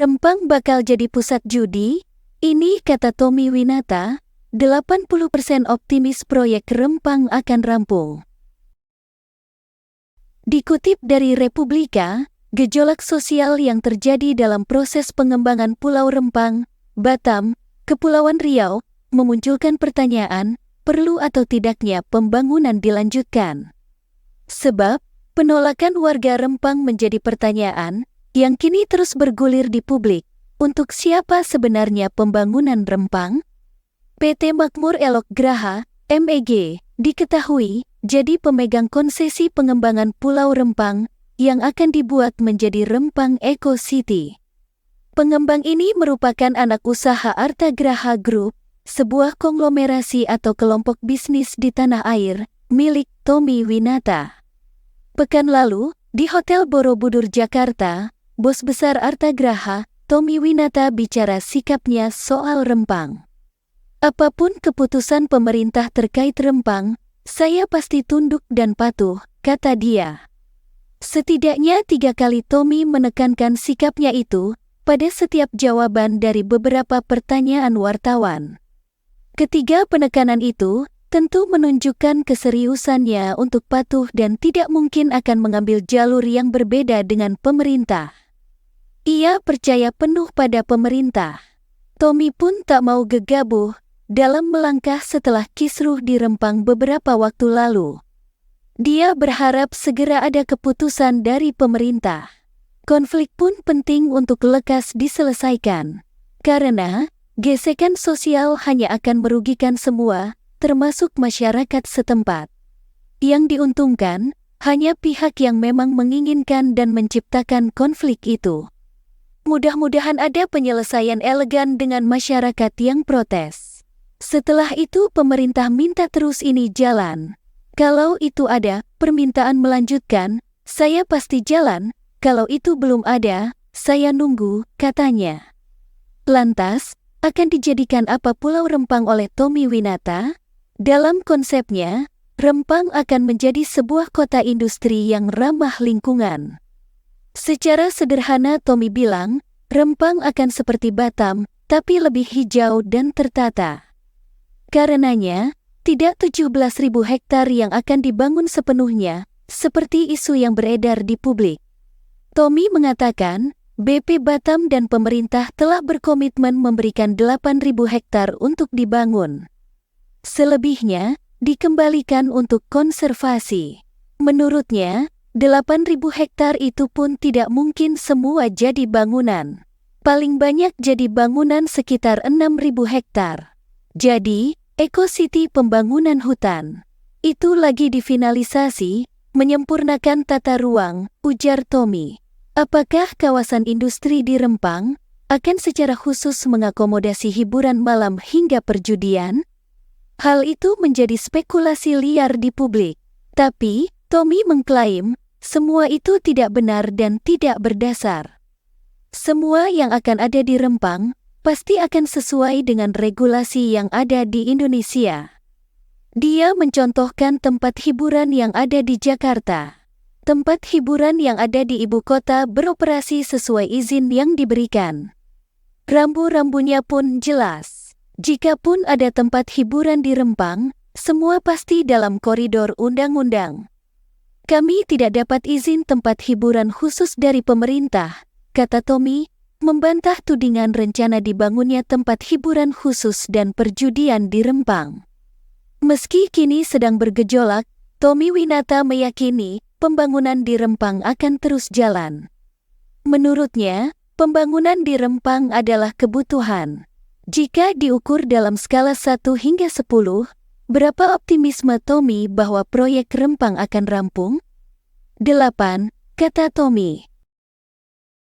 Rempang bakal jadi pusat judi? Ini kata Tommy Winata, 80% optimis proyek Rempang akan rampung. Dikutip dari Republika, gejolak sosial yang terjadi dalam proses pengembangan Pulau Rempang, Batam, Kepulauan Riau, memunculkan pertanyaan, perlu atau tidaknya pembangunan dilanjutkan. Sebab, penolakan warga Rempang menjadi pertanyaan yang kini terus bergulir di publik. Untuk siapa sebenarnya pembangunan Rempang? PT Makmur Elok Graha, MEG, diketahui jadi pemegang konsesi pengembangan Pulau Rempang yang akan dibuat menjadi Rempang Eco City. Pengembang ini merupakan anak usaha Arta Graha Group, sebuah konglomerasi atau kelompok bisnis di tanah air, milik Tommy Winata. Pekan lalu, di Hotel Borobudur Jakarta, Bos Besar Arta Graha, Tommy Winata bicara sikapnya soal Rempang. Apapun keputusan pemerintah terkait Rempang, saya pasti tunduk dan patuh, kata dia. Setidaknya 3 kali Tommy menekankan sikapnya itu pada setiap jawaban dari beberapa pertanyaan wartawan. Ketiga penekanan itu tentu menunjukkan keseriusannya untuk patuh dan tidak mungkin akan mengambil jalur yang berbeda dengan pemerintah. Ia percaya penuh pada pemerintah. Tommy pun tak mau gegabah dalam melangkah setelah kisruh di Rempang beberapa waktu lalu. Dia berharap segera ada keputusan dari pemerintah. Konflik pun penting untuk lekas diselesaikan, karena gesekan sosial hanya akan merugikan semua, termasuk masyarakat setempat. Yang diuntungkan hanya pihak yang memang menginginkan dan menciptakan konflik itu. Mudah-mudahan ada penyelesaian elegan dengan masyarakat yang protes. Setelah itu pemerintah minta terus ini jalan. Kalau itu ada permintaan melanjutkan, saya pasti jalan. Kalau itu belum ada, saya nunggu, katanya. Lantas, akan dijadikan apa Pulau Rempang oleh Tommy Winata? Dalam konsepnya, Rempang akan menjadi sebuah kota industri yang ramah lingkungan. Secara sederhana Tommy bilang, Rempang akan seperti Batam, tapi lebih hijau dan tertata. Karenanya, tidak 17.000 hektar yang akan dibangun sepenuhnya, seperti isu yang beredar di publik. Tommy mengatakan, BP Batam dan pemerintah telah berkomitmen memberikan 8.000 hektar untuk dibangun. Selebihnya, dikembalikan untuk konservasi. Menurutnya, 8.000 hektar itu pun tidak mungkin semua jadi bangunan. Paling banyak jadi bangunan sekitar 6.000 hektar. Jadi, Eco City pembangunan hutan. Itu lagi difinalisasi, menyempurnakan tata ruang, ujar Tommy. Apakah kawasan industri di Rempang akan secara khusus mengakomodasi hiburan malam hingga perjudian? Hal itu menjadi spekulasi liar di publik. Tapi, Tommy mengklaim, semua itu tidak benar dan tidak berdasar. Semua yang akan ada di Rempang, pasti akan sesuai dengan regulasi yang ada di Indonesia. Dia mencontohkan tempat hiburan yang ada di Jakarta. Tempat hiburan yang ada di ibu kota beroperasi sesuai izin yang diberikan. Rambu-rambunya pun jelas. Jikapun ada tempat hiburan di Rempang, semua pasti dalam koridor undang-undang. Kami tidak dapat izin tempat hiburan khusus dari pemerintah, kata Tommy, membantah tudingan rencana dibangunnya tempat hiburan khusus dan perjudian di Rempang. Meski kini sedang bergejolak, Tommy Winata meyakini pembangunan di Rempang akan terus jalan. Menurutnya, pembangunan di Rempang adalah kebutuhan. Jika diukur dalam skala 1 hingga 10, berapa optimisme Tommy bahwa proyek Rempang akan rampung? 8, kata Tommy.